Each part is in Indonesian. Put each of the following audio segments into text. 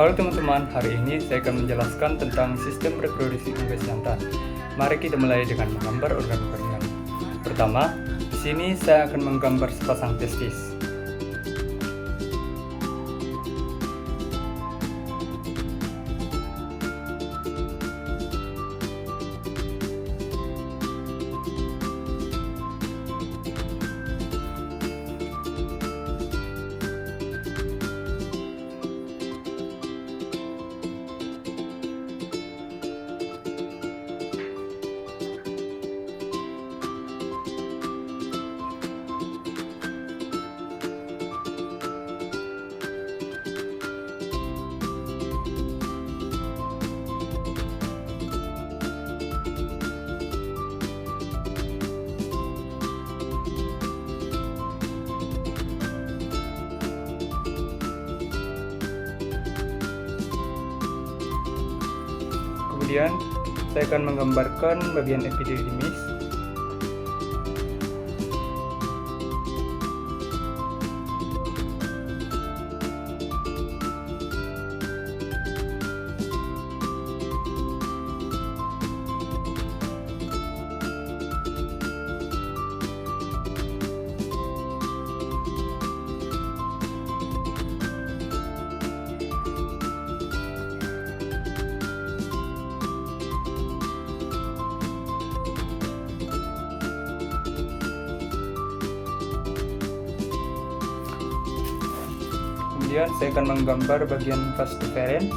Halo teman-teman, hari ini saya akan menjelaskan tentang sistem reproduksi unggas jantan. Mari kita mulai dengan menggambar organ-organnya. Pertama, di sini saya akan menggambar sepasang testis. Kemudian saya akan menggambarkan bagian epididymis. Kemudian saya akan menggambar bagian vas deferens.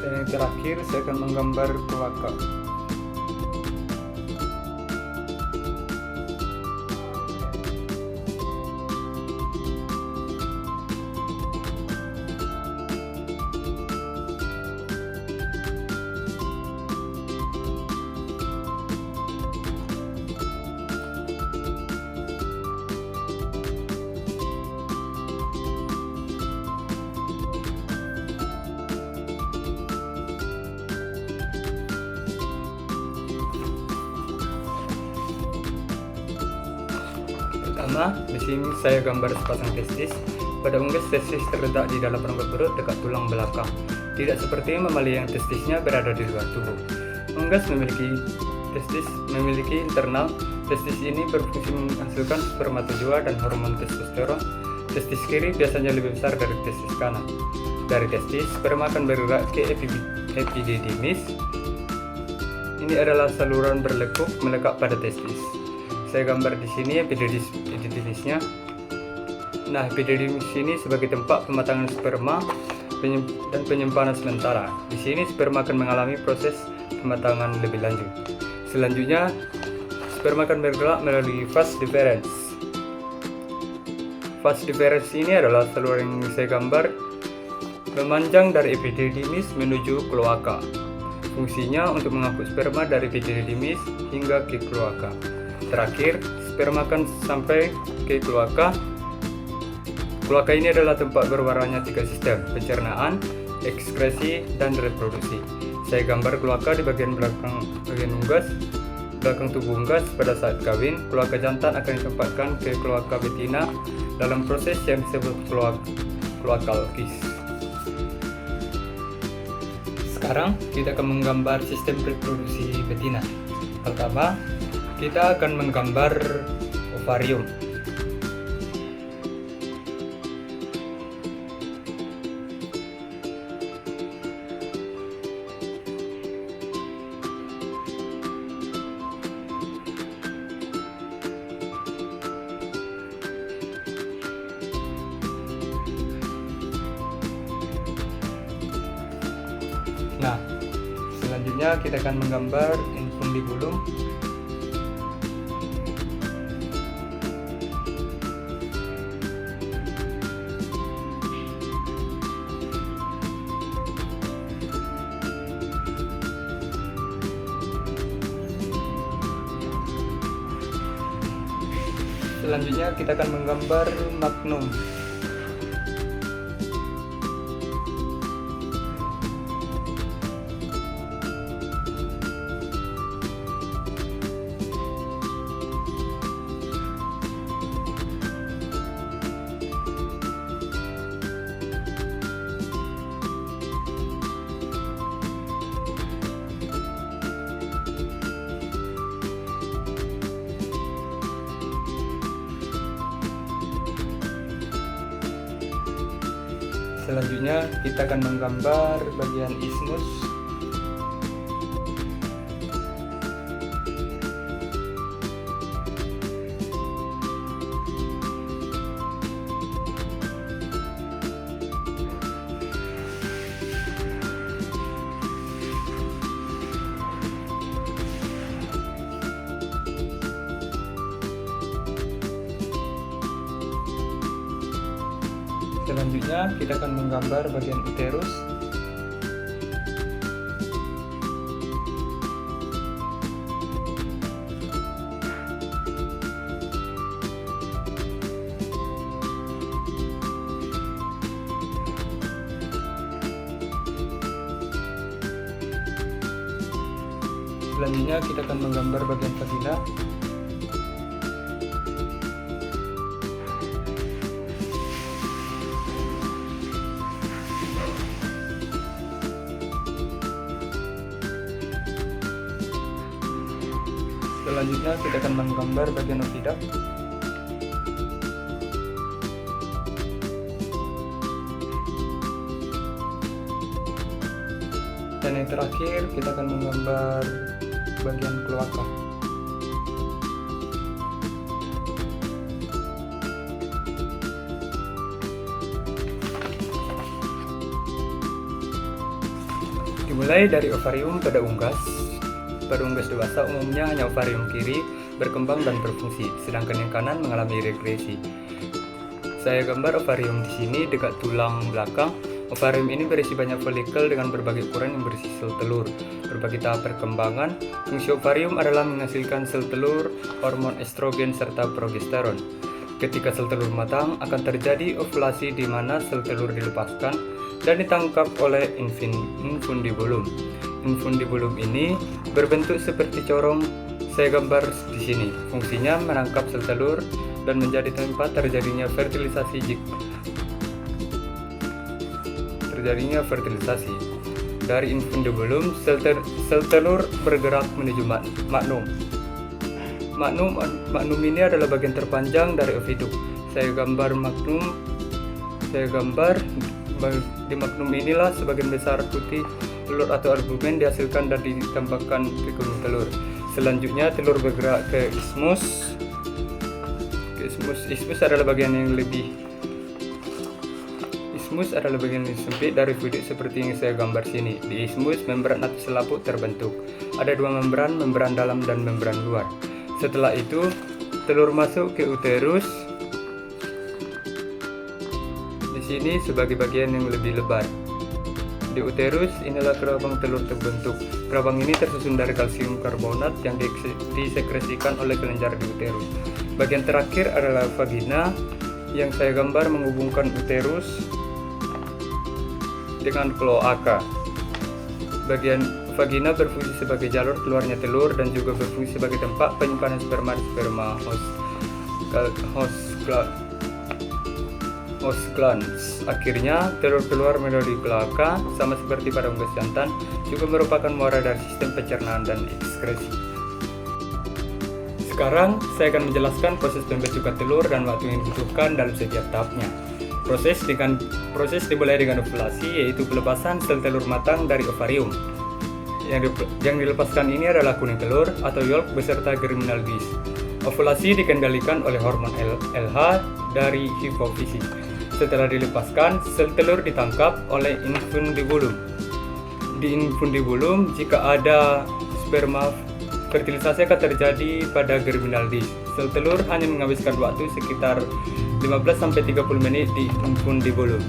Dan yang terakhir saya akan menggambar kloaka. Pertama, di sini saya gambar sepasang testis. Pada unggas, testis terletak di dalam rongga perut dekat tulang belakang. Tidak seperti mamalia yang testisnya berada di luar tubuh. Unggas testis memiliki internal. Testis ini berfungsi menghasilkan spermatozoa dan hormon testosteron. Testis kiri biasanya lebih besar dari testis kanan. Dari testis, sperma akan bergerak ke epididymis. Ini adalah saluran berlekuk melekat pada testis. Saya gambar di sini epididymisnya. Nah, epididymis ini sebagai tempat pematangan sperma dan penyimpanan sementara. Di sini sperma akan mengalami proses pematangan lebih lanjut. Selanjutnya, sperma akan bergerak melalui vas deferens. Vas deferens ini adalah saluran yang saya gambar memanjang dari epididymis menuju kloaka. Fungsinya untuk mengangkut sperma dari epididymis hingga ke kloaka. Terakhir, sperma akan sampai ke kloaka. Kloaka ini adalah tempat berwarnanya 3 sistem: pencernaan, ekskresi, dan reproduksi. Saya gambar kloaka di bagian belakang tubuh unggas. Pada saat kawin, kloaka jantan akan ditempatkan ke kloaka betina dalam proses yang disebut kloakal kiss. Sekarang kita akan menggambar sistem reproduksi betina. Pertama, kita akan menggambar ovarium. Nah, selanjutnya kita akan menggambar infundibulum. Selanjutnya kita akan menggambar magnum. Selanjutnya kita akan menggambar bagian isthmus. Selanjutnya kita akan menggambar bagian uterus. Selanjutnya kita akan menggambar bagian vagina. Selanjutnya kita akan menggambar bagian oviduct. Dan yang terakhir kita akan menggambar bagian kloaka. Dimulai dari ovarium pada unggas. Pada unggas dewasa umumnya hanya ovarium kiri berkembang dan berfungsi, sedangkan yang kanan mengalami regresi. Saya gambar ovarium di sini dekat tulang belakang. Ovarium ini berisi banyak folikel dengan berbagai ukuran yang berisi sel telur. Berbagai tahap perkembangan, fungsi ovarium adalah menghasilkan sel telur, hormon estrogen serta progesteron. Ketika sel telur matang, akan terjadi ovulasi di mana sel telur dilepaskan dan ditangkap oleh infundibulum. Infundibulum ini berbentuk seperti corong. Saya gambar di sini. Fungsinya menangkap sel telur dan menjadi tempat terjadinya fertilisasi. Dari infundibulum, sel telur bergerak menuju magnum. Magnum ini adalah bagian terpanjang dari oviduk. Saya gambar di magnum inilah sebagian besar putih telur atau albumen dihasilkan dan ditambahkan ke gunung telur. Selanjutnya telur bergerak ke isthmus. Isthmus adalah bagian yang sempit dari fluid seperti yang saya gambar sini. Di isthmus, membran atau selaput terbentuk. Ada dua membran dalam dan membran luar. Setelah itu, telur masuk ke uterus. Di sini sebagai bagian yang lebih lebar. Di uterus, inilah kerabang telur terbentuk. Kerabang ini tersusun dari kalsium karbonat yang disekresikan oleh kelenjar di uterus. Bagian terakhir adalah vagina yang saya gambar menghubungkan uterus dengan kloaka. Bagian vagina berfungsi sebagai jalur keluarnya telur dan juga berfungsi sebagai tempat penyimpanan sperma host glands. Akhirnya, telur keluar melalui kloaka, sama seperti pada unggas jantan, juga merupakan muara dari sistem pencernaan dan ekskresi. Sekarang, saya akan menjelaskan proses pembentukan telur dan waktu yang dibutuhkan dalam setiap tahapnya. Proses dimulai dengan ovulasi, yaitu pelepasan sel telur matang dari ovarium. Yang dilepaskan ini adalah kuning telur atau yolk beserta germinal disc. Ovulasi dikendalikan oleh hormon LH dari hipofisis. Setelah dilepaskan, sel telur ditangkap oleh infundibulum. Di infundibulum, jika ada sperma, fertilisasi akan terjadi pada germinal disc. Sel telur hanya menghabiskan waktu sekitar 15-30 menit di infundibulum.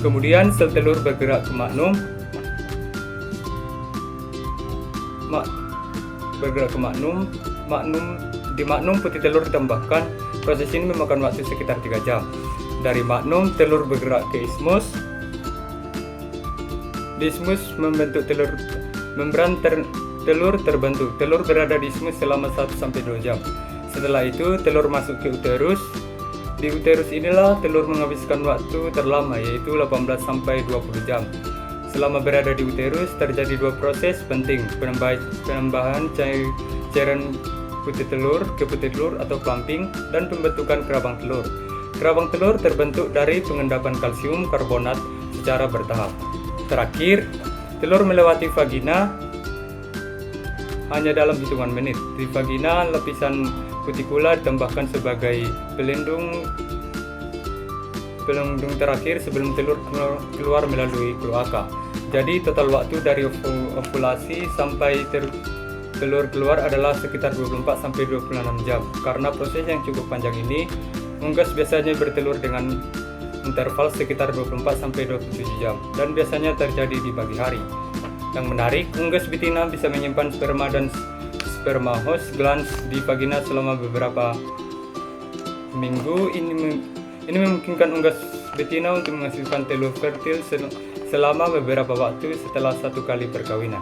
Kemudian sel telur bergerak ke magnum. Di maknum putih telur ditambahkan. Proses ini memakan waktu sekitar 3 jam. Dari maknum telur bergerak ke ismus. Di ismus membentuk telur. Membran telur terbentuk. Telur berada di ismus selama 1-2 jam. Setelah itu telur masuk ke uterus. Di uterus inilah telur menghabiskan waktu terlama, yaitu 18-20 jam. Selama berada di uterus terjadi 2 proses penting, penambahan cairan putih telur ke putih telur atau clumping, dan pembentukan kerabang telur. Kerabang telur terbentuk dari pengendapan kalsium karbonat secara bertahap. Terakhir, telur melewati vagina hanya dalam hitungan menit. Di vagina, lapisan kutikula ditambahkan sebagai pelindung terakhir sebelum telur keluar melalui kloaka. Jadi total waktu dari ovulasi sampai telur keluar adalah sekitar 24-26 jam. Karena proses yang cukup panjang ini, unggas biasanya bertelur dengan interval sekitar 24-27 jam dan biasanya terjadi di pagi hari. Yang menarik, unggas betina bisa menyimpan sperma dan sperma host glands di vagina selama beberapa minggu. Ini memungkinkan unggas betina untuk menghasilkan telur fertil selama beberapa waktu setelah 1 kali perkawinan.